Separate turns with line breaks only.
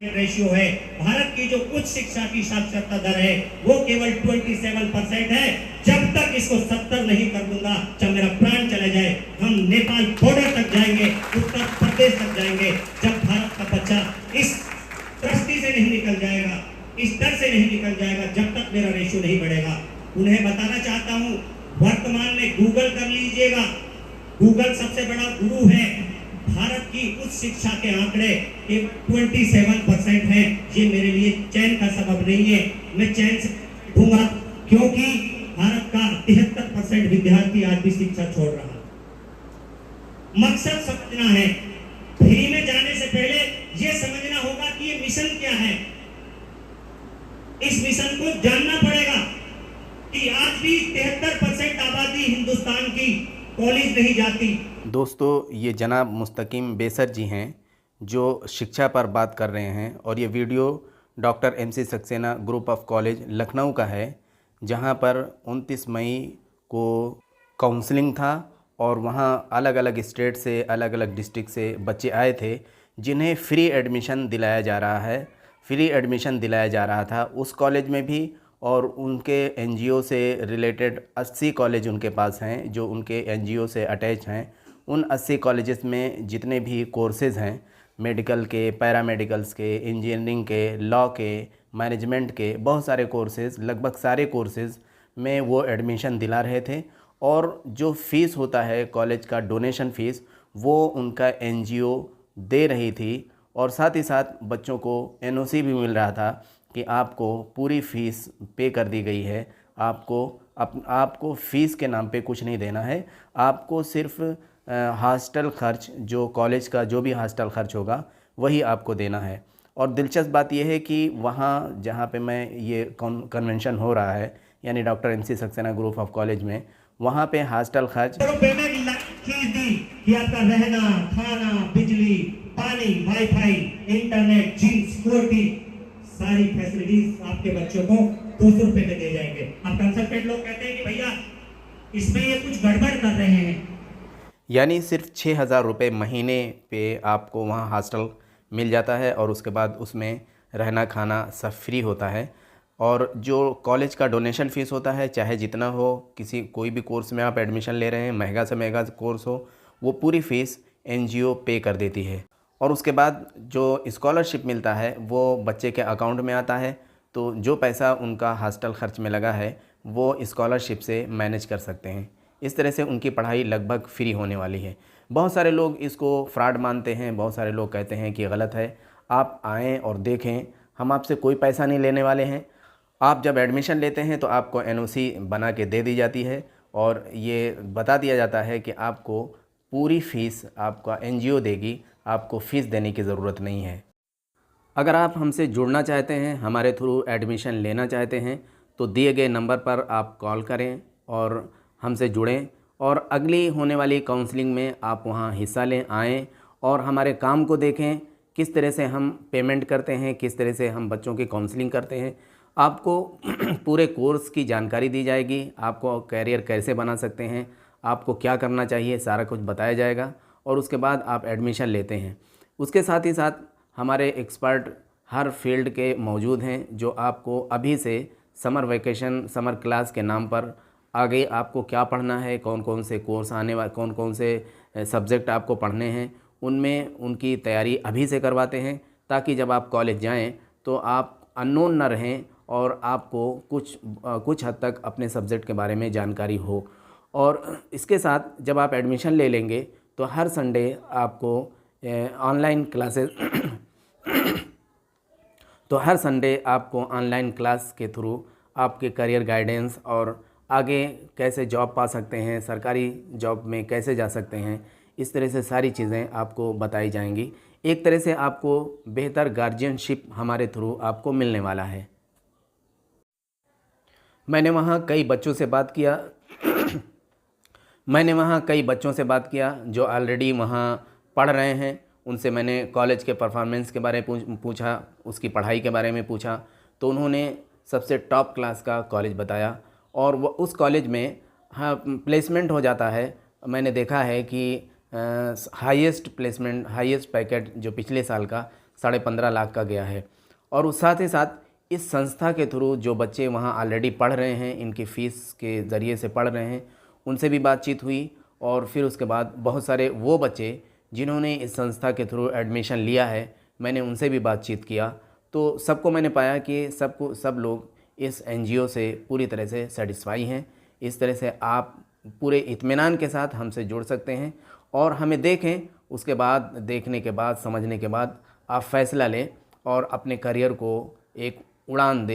Ratio है। भारत की जो उच्च शिक्षा की साक्षरता दर है वो केवल 27% है। जब तक इसको 70 नहीं कर दूंगा, जब मेरा प्राण चले जाए, हम नेपाल बॉर्डर तक जाएंगे, उत्तर प्रदेश तक जाएंगे। जब भारत का बच्चा इस दृष्टि से नहीं निकल जाएगा, इस डर से नहीं निकल जाएगा, जब तक मेरा रेशियो नहीं बढ़ेगा। उन्हें बताना चाहता हूँ, वर्तमान में गूगल कर लीजिएगा, गूगल सबसे बड़ा गुरु है। भारत की उच्च शिक्षा के आंकड़े 27% हैं। ये मेरे लिए चैन का सबब नहीं है, मैं चैन से दूंगा, क्योंकि भारत का 73% विद्यार्थी आज भी शिक्षा छोड़ रहा है। मकसद समझना है, फ्री में जाने से पहले ये समझना होगा कि ये मिशन क्या है। इस मिशन को जानना पड़ेगा कि आज भी 73% आबादी हिंदुस्तान की कॉलेज नहीं जाती।
दोस्तों, ये जनाब मुस्तकीम बेसर जी हैं जो शिक्षा पर बात कर रहे हैं, और ये video doctor MC Saxena group of college Lucknow का है, जहां पर 29 मई को काउंसलिंग था और वहां अलग अलग स्टेट से, अलग अलग डिस्ट्रिक्ट से बच्चे आए थे जिन्हें फ्री एडमिशन दिलाया जा रहा है। फ्री एडमिशन दिलाया जा रहा था उस कॉलेज में भी, और उनके NGO से रिलेटेड 80 कॉलेज उनके पास हैं जो उनके NGO से अटैच हैं। उन 80 कॉलेजेस में जितने भी कोर्सेज़ हैं, मेडिकल के, पैरामेडिकल्स के, इंजीनियरिंग के, लॉ के, मैनेजमेंट के, बहुत सारे कोर्सेज़, लगभग सारे कोर्सेज़ में वो एडमिशन दिला रहे थे। और जो फ़ीस होता है कॉलेज का, डोनेशन फ़ीस, वो उनका NGO दे रही थी, और साथ ही साथ बच्चों को NOC भी मिल रहा था कि आपको पूरी फ़ीस पे कर दी गई है, आपको फ़ीस के नाम पे कुछ नहीं देना है, आपको सिर्फ़ हॉस्टल खर्च, जो कॉलेज का जो भी हॉस्टल खर्च होगा वही आपको देना है। और दिलचस्प बात यह है कि वहाँ जहाँ पे मैं ये कन्वेंशन हो रहा है, यानी doctor MC Saxena group of college में, वहाँ पे हॉस्टल खर्च
कि आपका रहना, खाना, बिजली, पानी, वाईफाई, इंटरनेट, जिम, सिक्योरिटी, सारी फैसिलिटीज आपके बच्चों को 200 रुपए में दे जाएंगे। अब कंसल्टेंट लोग कहते हैं कि भैया इसमें ये कुछ गड़बड़ कर रहे हैं,
यानी सिर्फ 6,000 रुपये महीने पे आपको वहाँ हॉस्टल मिल जाता है, और उसके बाद उसमें रहना खाना सब फ्री होता है। और जो कॉलेज का डोनेशन फ़ीस होता है, चाहे जितना हो, कोई भी कोर्स में आप एडमिशन ले रहे हैं, महंगा से महंगा कोर्स हो, वो पूरी फ़ीस NGO पे कर देती है। और उसके बाद जो स्कॉलरशिप मिलता है वो बच्चे के अकाउंट में आता है, तो जो पैसा उनका हॉस्टल खर्च में लगा है वो स्कॉलरशिप से मैनेज कर सकते हैं। इस तरह से उनकी पढ़ाई लगभग फ्री होने वाली है। बहुत सारे लोग इसको फ्रॉड मानते हैं, बहुत सारे लोग कहते हैं कि गलत है। आप आएँ और देखें, हम आपसे कोई पैसा नहीं लेने वाले हैं। आप जब एडमिशन लेते हैं तो आपको NOC बना के दे दी जाती है, और ये बता दिया जाता है कि आपको पूरी फ़ीस आपका NGO देगी, आपको फ़ीस देने की ज़रूरत नहीं है। अगर आप हमसे जुड़ना चाहते हैं, हमारे थ्रू एडमिशन लेना चाहते हैं, तो दिए गए नंबर पर आप कॉल करें और हमसे जुड़ें, और अगली होने वाली काउंसलिंग में आप वहां हिस्सा लें, आएँ और हमारे काम को देखें, किस तरह से हम पेमेंट करते हैं, किस तरह से हम बच्चों की काउंसलिंग करते हैं। आपको पूरे कोर्स की जानकारी दी जाएगी, आपको कैरियर कैसे बना सकते हैं, आपको क्या करना चाहिए, सारा कुछ बताया जाएगा, और उसके बाद आप एडमिशन लेते हैं। उसके साथ ही साथ हमारे एक्सपर्ट हर फील्ड के मौजूद हैं, जो आपको अभी से समर वेकेशन, समर क्लास के नाम पर आगे आपको क्या पढ़ना है, कौन कौन से कोर्स आने वाले, कौन कौन से सब्जेक्ट आपको पढ़ने हैं, उनमें उनकी तैयारी अभी से करवाते हैं, ताकि जब आप कॉलेज जाएं तो आप अननोन न रहें और आपको कुछ हद तक अपने सब्जेक्ट के बारे में जानकारी हो। और इसके साथ जब आप एडमिशन ले लेंगे तो हर संडे आपको ऑनलाइन क्लासेस तो हर संडे आपको ऑनलाइन क्लास के थ्रू आपके करियर गाइडेंस और आगे कैसे जॉब पा सकते हैं, सरकारी जॉब में कैसे जा सकते हैं, इस तरह से सारी चीज़ें आपको बताई जाएंगी। एक तरह से आपको बेहतर गार्जियनशिप हमारे थ्रू आपको मिलने वाला है। मैंने वहाँ कई बच्चों से बात किया जो ऑलरेडी वहाँ पढ़ रहे हैं। उनसे मैंने कॉलेज के परफॉर्मेंस के बारे में पूछा, उसकी पढ़ाई के बारे में पूछा, तो उन्होंने सबसे टॉप क्लास का कॉलेज बताया, और वो उस कॉलेज में हाँ प्लेसमेंट हो जाता है। मैंने देखा है कि हाईएस्ट प्लेसमेंट, हाईएस्ट पैकेट जो पिछले साल का 15.5 लाख का गया है। और उस साथ ही साथ इस संस्था के थ्रू जो बच्चे वहाँ ऑलरेडी पढ़ रहे हैं, इनकी फ़ीस के ज़रिए से पढ़ रहे हैं, उनसे भी बातचीत हुई। और फिर उसके बाद बहुत सारे वो बच्चे जिन्होंने इस संस्था के थ्रू एडमिशन लिया है, मैंने उनसे भी बातचीत किया। तो सबको मैंने पाया कि सब लोग इस एनजीओ से पूरी तरह से सेटिस्फाई हैं। इस तरह से आप पूरे इत्मीनान के साथ हमसे जुड़ सकते हैं और हमें देखें, उसके बाद देखने के बाद, समझने के बाद आप फ़ैसला लें और अपने करियर को एक उड़ान दें।